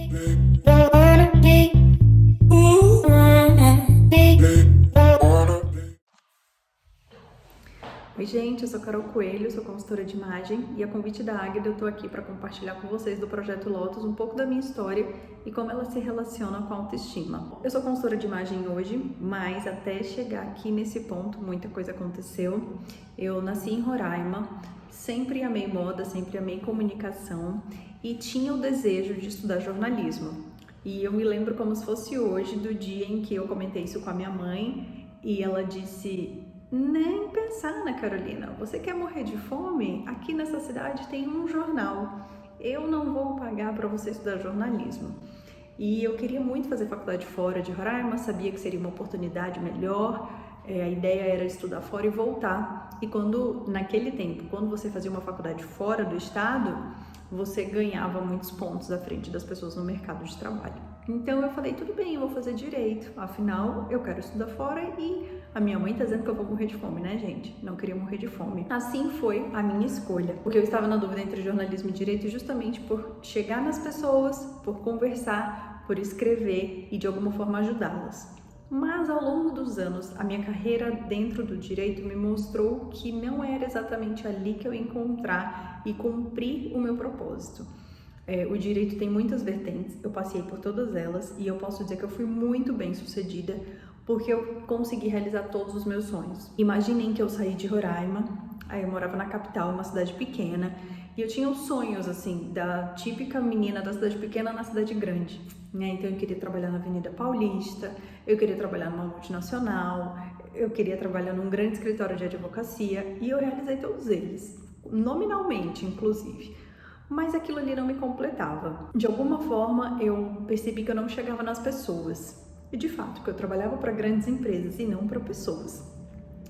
Oi gente, eu sou Carol Coelho, sou consultora de imagem e a convite da Águida eu tô aqui para compartilhar com vocês do Projeto Lotus um pouco da minha história e como ela se relaciona com a autoestima. Eu sou consultora de imagem hoje, mas até chegar aqui nesse ponto muita coisa aconteceu. Eu nasci em Roraima, sempre amei moda, sempre amei comunicação e tinha o desejo de estudar jornalismo. E eu me lembro como se fosse hoje do dia em que eu comentei isso com a minha mãe e ela disse: nem pensar, Ana Carolina, você quer morrer de fome? Aqui nessa cidade tem um jornal, eu não vou pagar para você estudar jornalismo. E eu queria muito fazer faculdade fora de Roraima, sabia que seria uma oportunidade melhor, a ideia era estudar fora e voltar. E naquele tempo, quando você fazia uma faculdade fora do estado, você ganhava muitos pontos à frente das pessoas no mercado de trabalho. Então eu falei, tudo bem, eu vou fazer direito, afinal eu quero estudar fora e a minha mãe tá dizendo que eu vou morrer de fome, né, gente? Não queria morrer de fome. Assim foi a minha escolha, porque eu estava na dúvida entre jornalismo e direito justamente por chegar nas pessoas, por conversar, por escrever e de alguma forma ajudá-las. Mas ao longo dos anos, a minha carreira dentro do direito me mostrou que não era exatamente ali que eu ia encontrar e cumprir o meu propósito. O direito tem muitas vertentes, eu passei por todas elas e eu posso dizer que eu fui muito bem sucedida porque eu consegui realizar todos os meus sonhos. Imaginem que eu saí de Roraima, aí eu morava na capital, uma cidade pequena, e eu tinha os sonhos, assim, da típica menina da cidade pequena na cidade grande, né? Então eu queria trabalhar na Avenida Paulista, eu queria trabalhar numa multinacional, eu queria trabalhar num grande escritório de advocacia, e eu realizei todos eles, nominalmente, inclusive. Mas aquilo ali não me completava. De alguma forma, eu percebi que eu não chegava nas pessoas. E de fato, que eu trabalhava para grandes empresas e não para pessoas.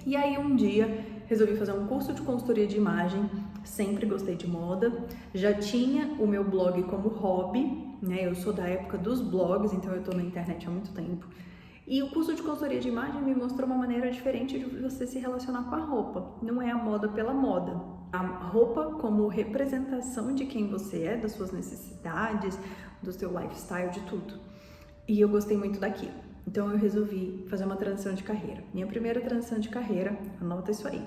E aí um dia resolvi fazer um curso de consultoria de imagem, sempre gostei de moda, já tinha o meu blog como hobby, né? Eu sou da época dos blogs, então eu tô na internet há muito tempo. E o curso de consultoria de imagem me mostrou uma maneira diferente de você se relacionar com a roupa. Não é a moda pela moda. A roupa como representação de quem você é, das suas necessidades, do seu lifestyle, de tudo. E eu gostei muito daquilo. Então eu resolvi fazer uma transição de carreira. Minha primeira transição de carreira, anota isso aí.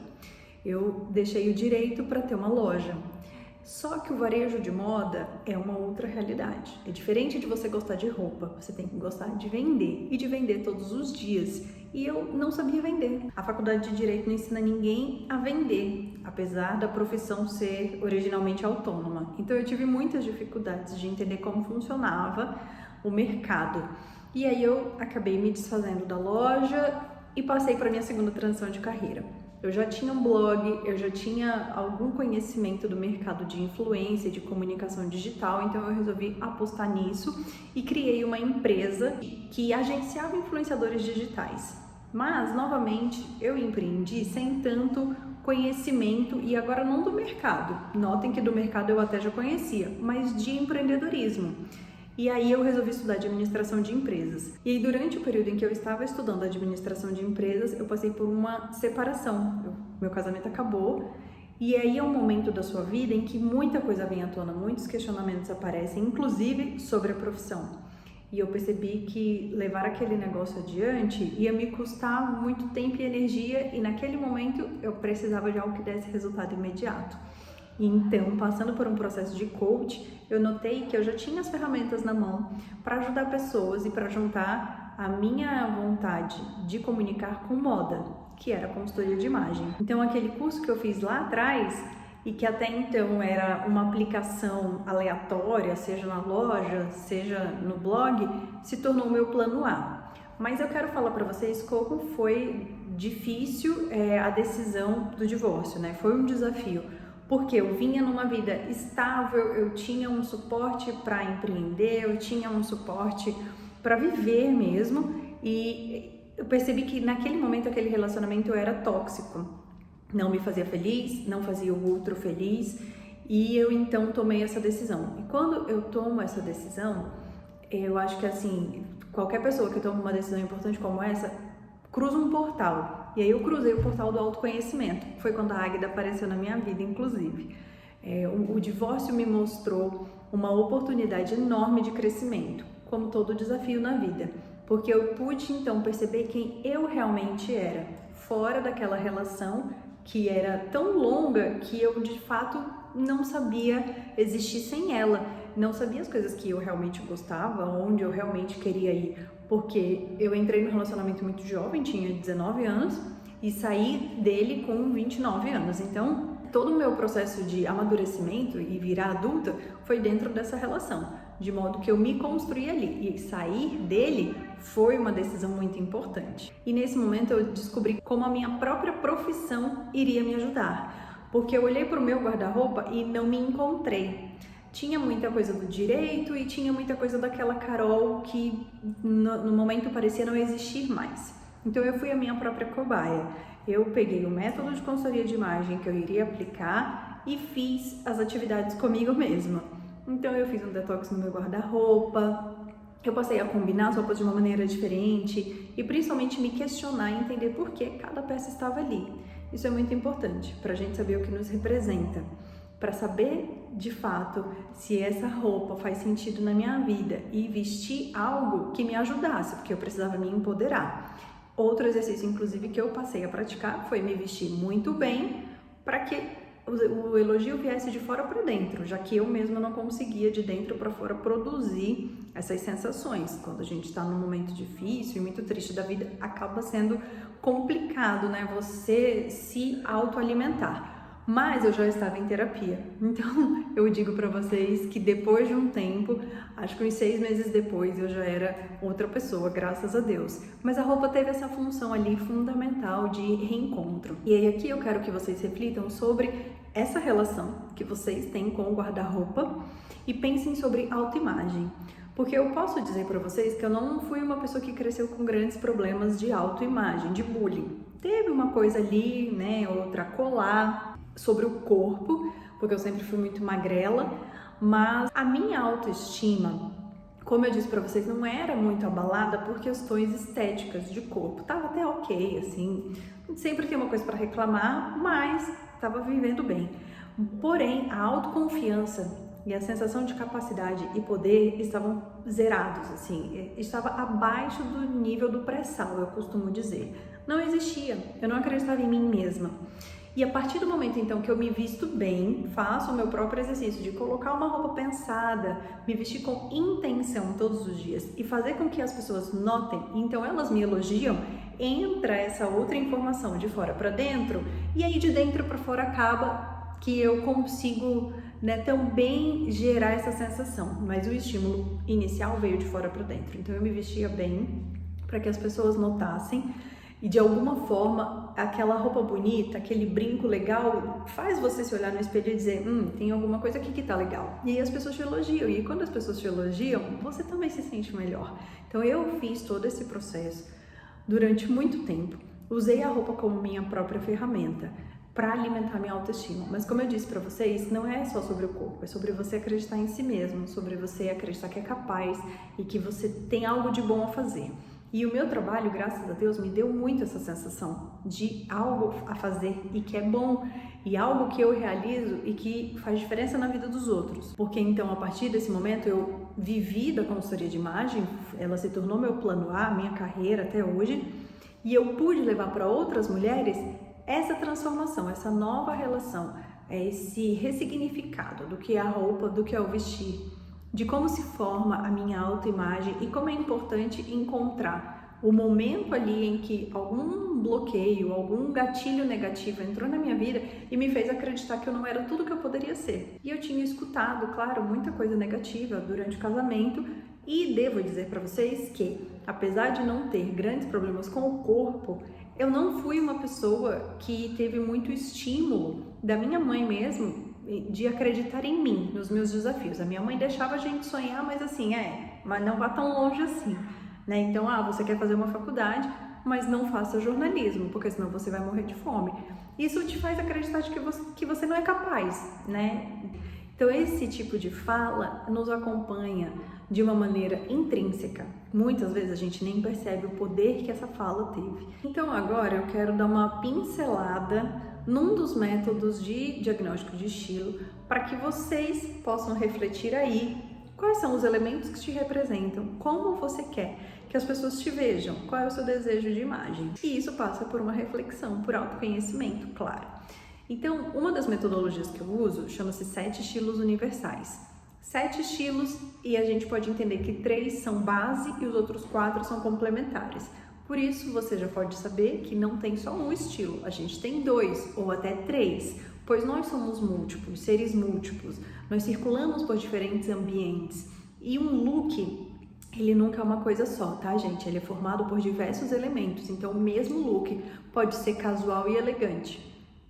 Eu deixei o direito para ter uma loja. Só que o varejo de moda é uma outra realidade. É diferente de você gostar de roupa, você tem que gostar de vender e de vender todos os dias. E eu não sabia vender. A faculdade de Direito não ensina ninguém a vender, apesar da profissão ser originalmente autônoma. Então eu tive muitas dificuldades de entender como funcionava o mercado. E aí eu acabei me desfazendo da loja e passei para minha segunda transição de carreira. Eu já tinha um blog, eu já tinha algum conhecimento do mercado de influência, de comunicação digital, então eu resolvi apostar nisso e criei uma empresa que agenciava influenciadores digitais. Mas, novamente, eu empreendi sem tanto conhecimento e agora não do mercado. Notem que do mercado eu até já conhecia, mas de empreendedorismo. E aí eu resolvi estudar administração de empresas. E aí durante o período em que eu estava estudando administração de empresas, eu passei por uma separação. Meu casamento acabou e aí é um momento da sua vida em que muita coisa vem à tona, muitos questionamentos aparecem, inclusive sobre a profissão. E eu percebi que levar aquele negócio adiante ia me custar muito tempo e energia e naquele momento eu precisava de algo que desse resultado imediato. Então, passando por um processo de coach, eu notei que eu já tinha as ferramentas na mão para ajudar pessoas e para juntar a minha vontade de comunicar com moda, que era a consultoria de imagem. Então, aquele curso que eu fiz lá atrás e que até então era uma aplicação aleatória, seja na loja, seja no blog, se tornou o meu plano A. Mas eu quero falar para vocês como foi difícil a decisão do divórcio, né? Foi um desafio. Porque eu vinha numa vida estável, eu tinha um suporte para empreender, eu tinha um suporte para viver mesmo e eu percebi que naquele momento aquele relacionamento era tóxico, não me fazia feliz, não fazia o outro feliz e eu então tomei essa decisão. E quando eu tomo essa decisão, eu acho que assim, qualquer pessoa que toma uma decisão importante como essa, cruza um portal. E aí eu cruzei o portal do autoconhecimento. Foi quando a Águida apareceu na minha vida, inclusive. O divórcio me mostrou uma oportunidade enorme de crescimento, como todo desafio na vida, porque eu pude então perceber quem eu realmente era, fora daquela relação que era tão longa que eu de fato não sabia existir sem ela, não sabia as coisas que eu realmente gostava, onde eu realmente queria ir, porque eu entrei no relacionamento muito jovem, tinha 19 anos, e saí dele com 29 anos, então todo o meu processo de amadurecimento e virar adulta foi dentro dessa relação, de modo que eu me construí ali, e sair dele foi uma decisão muito importante. E nesse momento eu descobri como a minha própria profissão iria me ajudar, porque eu olhei para o meu guarda-roupa e não me encontrei. Tinha muita coisa do direito e tinha muita coisa daquela Carol que no momento parecia não existir mais. Então eu fui a minha própria cobaia. Eu peguei o método de consultoria de imagem que eu iria aplicar e fiz as atividades comigo mesma. Então eu fiz um detox no meu guarda-roupa, eu passei a combinar as roupas de uma maneira diferente e principalmente me questionar e entender por que cada peça estava ali. Isso é muito importante para a gente saber o que nos representa, para saber de fato se essa roupa faz sentido na minha vida e vestir algo que me ajudasse, porque eu precisava me empoderar. Outro exercício, inclusive, que eu passei a praticar foi me vestir muito bem para que o elogio viesse de fora para dentro, já que eu mesma não conseguia de dentro para fora produzir essas sensações. Quando a gente está num momento difícil e muito triste da vida, acaba sendo complicado, né? Você se autoalimentar. Mas eu já estava em terapia, então eu digo para vocês que depois de um tempo, acho que uns 6 meses depois, eu já era outra pessoa, graças a Deus. Mas a roupa teve essa função ali fundamental de reencontro. E aí aqui eu quero que vocês reflitam sobre essa relação que vocês têm com o guarda-roupa e pensem sobre autoimagem. Porque eu posso dizer para vocês que eu não fui uma pessoa que cresceu com grandes problemas de autoimagem, de bullying. Teve uma coisa ali, né, outra colar sobre o corpo, porque eu sempre fui muito magrela, mas a minha autoestima, como eu disse pra vocês, não era muito abalada por questões estéticas de corpo. Tava até ok, assim, sempre tem uma coisa para reclamar, mas tava vivendo bem. Porém, a autoconfiança e a sensação de capacidade e poder estavam zerados, assim, estava abaixo do nível do pré-sal, eu costumo dizer. Não existia, eu não acreditava em mim mesma. E a partir do momento então que eu me visto bem, faço o meu próprio exercício de colocar uma roupa pensada, me vestir com intenção todos os dias e fazer com que as pessoas notem, então elas me elogiam, entra essa outra informação de fora para dentro e aí de dentro para fora acaba que eu consigo, né, também gerar essa sensação, mas o estímulo inicial veio de fora para dentro. Então eu me vestia bem para que as pessoas notassem. E de alguma forma, aquela roupa bonita, aquele brinco legal, faz você se olhar no espelho e dizer, tem alguma coisa aqui que tá legal. E aí as pessoas te elogiam, e quando as pessoas te elogiam, você também se sente melhor. Então eu fiz todo esse processo durante muito tempo. Usei a roupa como minha própria ferramenta para alimentar minha autoestima. Mas como eu disse para vocês, não é só sobre o corpo, é sobre você acreditar em si mesmo, sobre você acreditar que é capaz e que você tem algo de bom a fazer. E o meu trabalho, graças a Deus, me deu muito essa sensação de algo a fazer e que é bom, e algo que eu realizo e que faz diferença na vida dos outros. Porque então, a partir desse momento, eu vivi da consultoria de imagem, ela se tornou meu plano A, minha carreira até hoje, e eu pude levar para outras mulheres essa transformação, essa nova relação, esse ressignificado do que é a roupa, do que é o vestir, de como se forma a minha autoimagem e como é importante encontrar o momento ali em que algum bloqueio, algum gatilho negativo entrou na minha vida e me fez acreditar que eu não era tudo que eu poderia ser. E eu tinha escutado, claro, muita coisa negativa durante o casamento e devo dizer para vocês que, apesar de não ter grandes problemas com o corpo, eu não fui uma pessoa que teve muito estímulo da minha mãe mesmo de acreditar em mim, nos meus desafios. A minha mãe deixava a gente sonhar, mas assim, mas não vá tão longe assim, né? Então, você quer fazer uma faculdade, mas não faça jornalismo, porque senão você vai morrer de fome. Isso te faz acreditar de que você não é capaz, né? Então, esse tipo de fala nos acompanha de uma maneira intrínseca. Muitas vezes a gente nem percebe o poder que essa fala teve. Então agora eu quero dar uma pincelada num dos métodos de diagnóstico de estilo para que vocês possam refletir aí quais são os elementos que te representam, como você quer que as pessoas te vejam, qual é o seu desejo de imagem. E isso passa por uma reflexão, por autoconhecimento, claro. Então, uma das metodologias que eu uso chama-se 7 estilos universais. 7 estilos e a gente pode entender que 3 são base e os outros 4 são complementares. Por isso, você já pode saber que não tem só um estilo, a gente tem 2 ou até 3, pois nós somos múltiplos, seres múltiplos, nós circulamos por diferentes ambientes e um look, ele nunca é uma coisa só, tá, gente? Ele é formado por diversos elementos, então o mesmo look pode ser casual e elegante,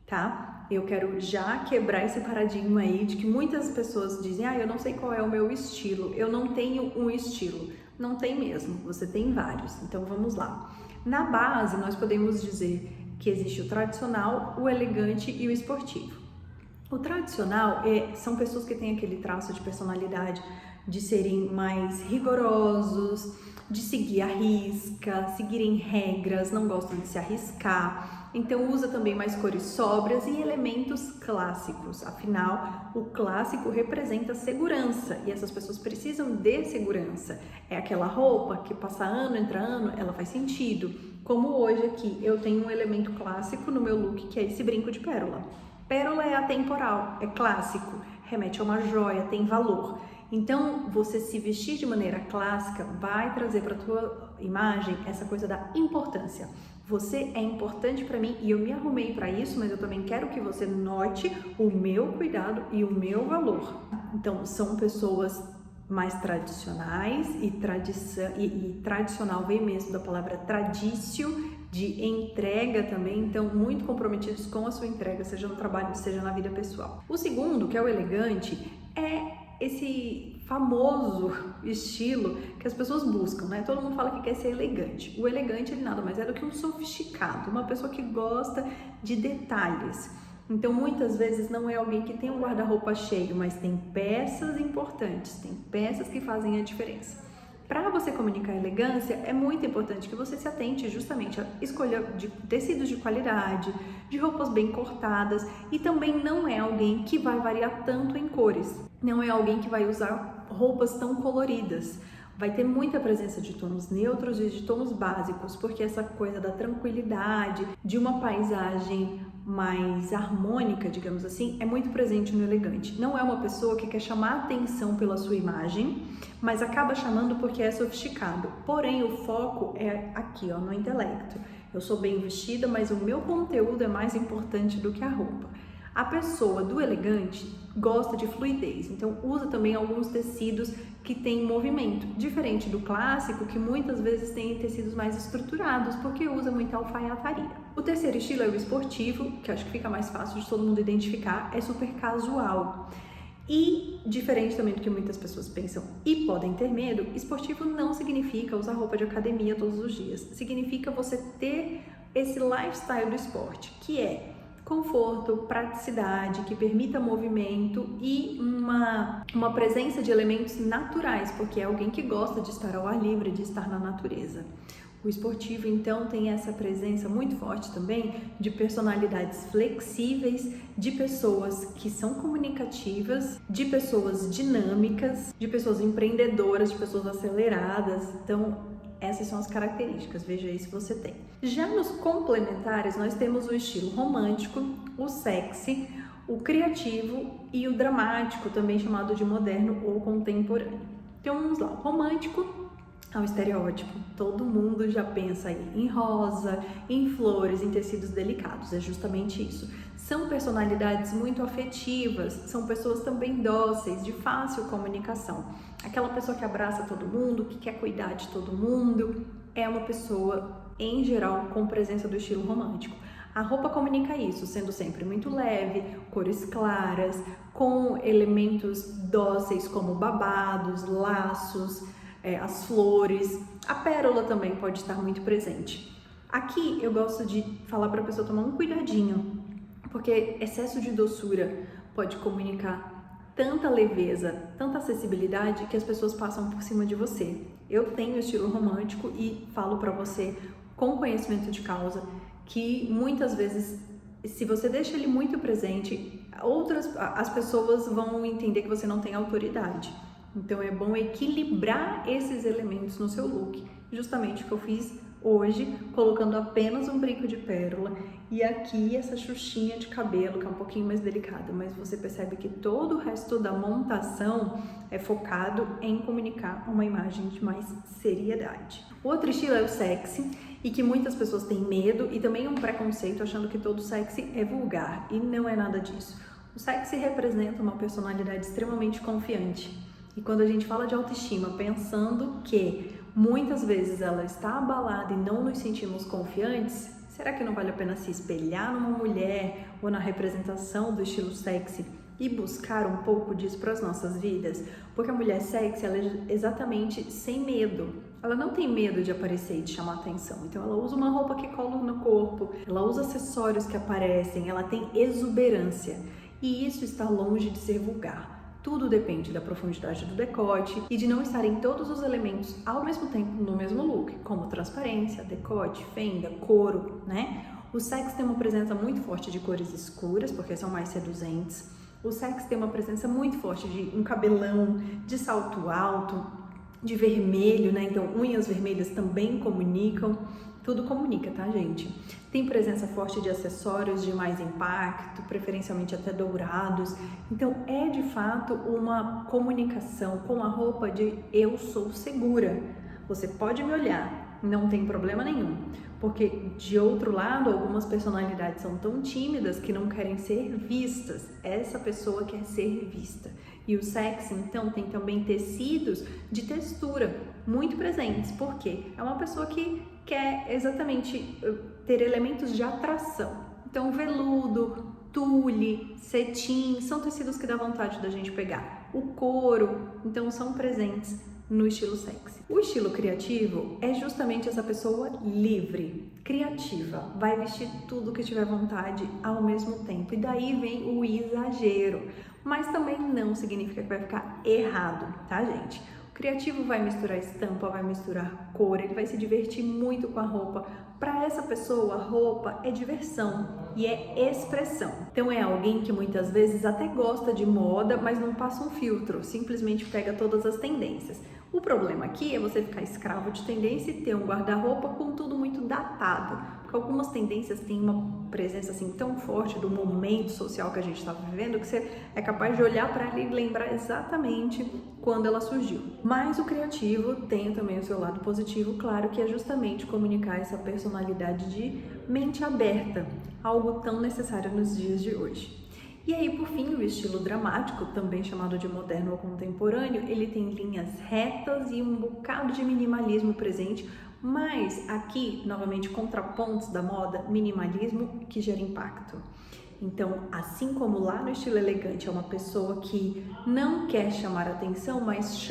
tá? Eu quero já quebrar esse paradigma aí de que muitas pessoas dizem, eu não sei qual é o meu estilo, eu não tenho um estilo. Não tem mesmo, você tem vários, então vamos lá. Na base, nós podemos dizer que existe o tradicional, o elegante e o esportivo. O tradicional são pessoas que têm aquele traço de personalidade de serem mais rigorosos, de seguir à risca, seguirem regras, não gostam de se arriscar, então usa também mais cores sóbrias e elementos clássicos. Afinal, o clássico representa segurança e essas pessoas precisam de segurança. É aquela roupa que passa ano, entra ano, ela faz sentido. Como hoje aqui, eu tenho um elemento clássico no meu look, que é esse brinco de pérola. Pérola é atemporal, é clássico, remete a uma joia, tem valor. Então, você se vestir de maneira clássica vai trazer para a tua imagem essa coisa da importância. Você é importante para mim e eu me arrumei para isso, mas eu também quero que você note o meu cuidado e o meu valor. Então, são pessoas mais tradicionais e tradicional vem mesmo da palavra tradicio, de entrega também, então muito comprometidos com a sua entrega, seja no trabalho, seja na vida pessoal. O segundo, que é o elegante, é esse famoso estilo que as pessoas buscam, né? Todo mundo fala que quer ser elegante. O elegante, ele nada mais é do que um sofisticado, uma pessoa que gosta de detalhes. Então, muitas vezes não é alguém que tem um guarda-roupa cheio, mas tem peças importantes, tem peças que fazem a diferença. Para você comunicar elegância, é muito importante que você se atente justamente à escolha de tecidos de qualidade, de roupas bem cortadas e também não é alguém que vai variar tanto em cores. Não é alguém que vai usar roupas tão coloridas. Vai ter muita presença de tons neutros e de tons básicos, porque essa coisa da tranquilidade, de uma paisagem mais harmônica, digamos assim, é muito presente no elegante. Não é uma pessoa que quer chamar atenção pela sua imagem, mas acaba chamando porque é sofisticado. Porém, o foco é aqui, ó, no intelecto. Eu sou bem vestida, mas o meu conteúdo é mais importante do que a roupa. A pessoa do elegante gosta de fluidez, então usa também alguns tecidos que têm movimento, diferente do clássico, que muitas vezes tem tecidos mais estruturados, porque usa muita alfaiataria. O terceiro estilo é o esportivo, que acho que fica mais fácil de todo mundo identificar, é super casual. E, diferente também do que muitas pessoas pensam e podem ter medo, esportivo não significa usar roupa de academia todos os dias, significa você ter esse lifestyle do esporte, que é conforto, praticidade, que permita movimento e uma presença de elementos naturais, porque é alguém que gosta de estar ao ar livre, de estar na natureza. O esportivo, então, tem essa presença muito forte também de personalidades flexíveis, de pessoas que são comunicativas, de pessoas dinâmicas, de pessoas empreendedoras, de pessoas aceleradas. Então, essas são as características, veja aí se você tem. Já nos complementares, nós temos o estilo romântico, o sexy, o criativo e o dramático, também chamado de moderno ou contemporâneo. Então vamos lá, o romântico é um estereótipo, todo mundo já pensa aí em rosa, em flores, em tecidos delicados, é justamente isso. São personalidades muito afetivas, são pessoas também dóceis, de fácil comunicação. Aquela pessoa que abraça todo mundo, que quer cuidar de todo mundo, é uma pessoa, em geral, com presença do estilo romântico. A roupa comunica isso, sendo sempre muito leve, cores claras, com elementos dóceis como babados, laços, as flores. A pérola também pode estar muito presente. Aqui eu gosto de falar para a pessoa tomar um cuidadinho, porque excesso de doçura pode comunicar tanta leveza, tanta acessibilidade que as pessoas passam por cima de você. Eu tenho estilo romântico e falo pra você com conhecimento de causa que muitas vezes, se você deixa ele muito presente, as pessoas vão entender que você não tem autoridade. Então é bom equilibrar esses elementos no seu look, justamente o que eu fiz hoje, colocando apenas um brinco de pérola e aqui essa xuxinha de cabelo, que é um pouquinho mais delicada, mas você percebe que todo o resto da montação é focado em comunicar uma imagem de mais seriedade. O outro estilo é o sexy, e que muitas pessoas têm medo e também um preconceito achando que todo sexy é vulgar, e não é nada disso. O sexy representa uma personalidade extremamente confiante. E quando a gente fala de autoestima, pensando que muitas vezes ela está abalada e não nos sentimos confiantes, será que não vale a pena se espelhar numa mulher ou na representação do estilo sexy e buscar um pouco disso para as nossas vidas? Porque a mulher sexy, ela é exatamente sem medo. Ela não tem medo de aparecer e de chamar atenção. Então ela usa uma roupa que cola no corpo, ela usa acessórios que aparecem, ela tem exuberância. E isso está longe de ser vulgar. Tudo depende da profundidade do decote e de não estarem todos os elementos ao mesmo tempo no mesmo look, como transparência, decote, fenda, couro, né? O sexy tem uma presença muito forte de cores escuras, porque são mais seduzentes. O sexy tem uma presença muito forte de um cabelão, de salto alto, de vermelho, né? Então unhas vermelhas também comunicam. Tudo comunica, tá, gente? Tem presença forte de acessórios de mais impacto, preferencialmente até dourados. Então, é de fato uma comunicação com a roupa de eu sou segura. Você pode me olhar, não tem problema nenhum. Porque, de outro lado, algumas personalidades são tão tímidas que não querem ser vistas. Essa pessoa quer ser vista. E o sexy, então, tem também tecidos de textura muito presentes. Por quê? É uma pessoa que quer exatamente ter elementos de atração. Então, veludo, tule, cetim, são tecidos que dá vontade da gente pegar. O couro, então, são presentes no estilo sexy. O estilo criativo é justamente essa pessoa livre, criativa, vai vestir tudo que tiver vontade ao mesmo tempo. E daí vem o exagero, mas também não significa que vai ficar errado, tá, gente? O criativo vai misturar estampa, vai misturar cor, ele vai se divertir muito com a roupa. Para essa pessoa, a roupa é diversão e é expressão. Então é alguém que muitas vezes até gosta de moda, mas não passa um filtro, simplesmente pega todas as tendências. O problema aqui é você ficar escravo de tendência e ter um guarda-roupa com tudo muito datado, porque algumas tendências têm uma presença assim tão forte do momento social que a gente está vivendo que você é capaz de olhar para ela e lembrar exatamente quando ela surgiu. Mas o criativo tem também o seu lado positivo, claro, que é justamente comunicar essa personalidade de mente aberta, algo tão necessário nos dias de hoje. E aí, por fim, o estilo dramático, também chamado de moderno ou contemporâneo, ele tem linhas retas e um bocado de minimalismo presente, mas aqui, novamente, contrapontos da moda, minimalismo que gera impacto. Então, assim como lá no estilo elegante é uma pessoa que não quer chamar atenção, mas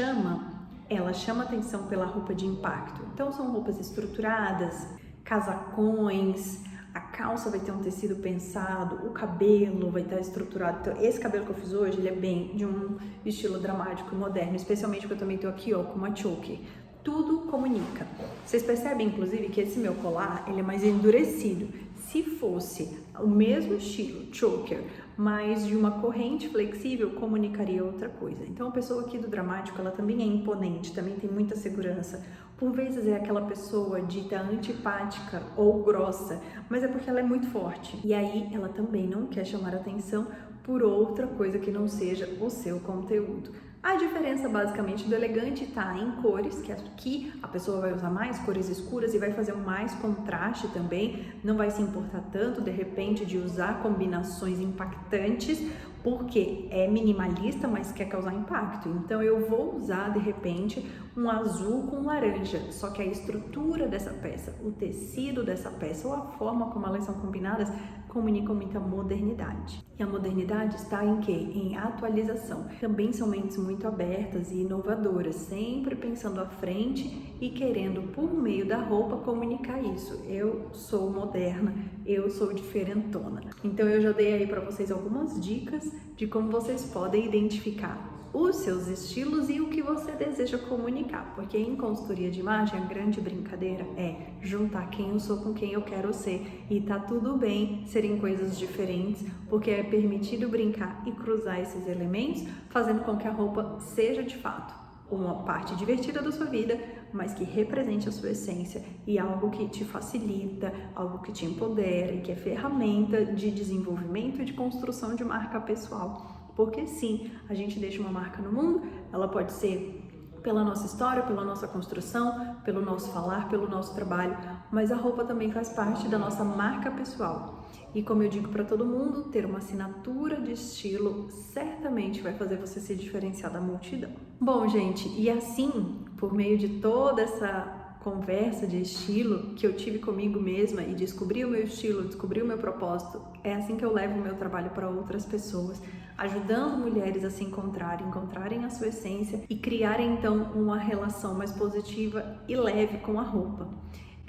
ela chama atenção pela roupa de impacto. Então, são roupas estruturadas, casacões, a calça vai ter um tecido pensado, o cabelo vai estar estruturado. Então, esse cabelo que eu fiz hoje, ele é bem de um estilo dramático, moderno, especialmente porque eu também tô aqui, ó, com uma choker. Tudo comunica. Vocês percebem, inclusive, que esse meu colar, ele é mais endurecido. Se fosse o mesmo estilo, choker, mas de uma corrente flexível, comunicaria outra coisa. Então, a pessoa aqui do dramático, ela também é imponente, também tem muita segurança. Por vezes é aquela pessoa dita antipática ou grossa, mas é porque ela é muito forte. E aí, ela também não quer chamar atenção por outra coisa que não seja o seu conteúdo. A diferença basicamente do elegante está em cores, que aqui a pessoa vai usar mais cores escuras e vai fazer mais contraste também, não vai se importar tanto de repente de usar combinações impactantes, porque é minimalista, mas quer causar impacto. Então eu vou usar de repente um azul com laranja, só que a estrutura dessa peça, o tecido dessa peça ou a forma como elas são combinadas comunicam muita modernidade. E a modernidade está em quê? Em atualização. Também são mentes muito abertas e inovadoras, sempre pensando à frente e querendo, por meio da roupa, comunicar isso. Eu sou moderna, eu sou diferentona. Então eu já dei aí para vocês algumas dicas de como vocês podem identificar os seus estilos e o que você deseja comunicar, porque em consultoria de imagem a grande brincadeira é juntar quem eu sou com quem eu quero ser, e tá tudo bem serem coisas diferentes, porque é permitido brincar e cruzar esses elementos, fazendo com que a roupa seja de fato uma parte divertida da sua vida, mas que represente a sua essência e algo que te facilita, algo que te empodera e que é ferramenta de desenvolvimento e de construção de marca pessoal. Porque sim, a gente deixa uma marca no mundo, ela pode ser pela nossa história, pela nossa construção, pelo nosso falar, pelo nosso trabalho, mas a roupa também faz parte da nossa marca pessoal. E como eu digo para todo mundo, ter uma assinatura de estilo certamente vai fazer você se diferenciar da multidão. Bom, gente, e assim, por meio de toda essa conversa de estilo que eu tive comigo mesma e descobri o meu estilo, descobri o meu propósito, é assim que eu levo o meu trabalho para outras pessoas, ajudando mulheres a se encontrarem a sua essência e criarem então uma relação mais positiva e leve com a roupa.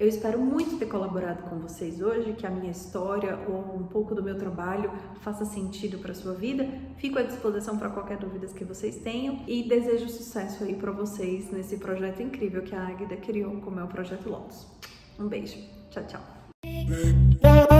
Eu espero muito ter colaborado com vocês hoje, que a minha história ou um pouco do meu trabalho faça sentido para a sua vida. Fico à disposição para qualquer dúvida que vocês tenham e desejo sucesso aí para vocês nesse projeto incrível que a Águida criou, como é o Projeto Lotus. Um beijo. Tchau, tchau.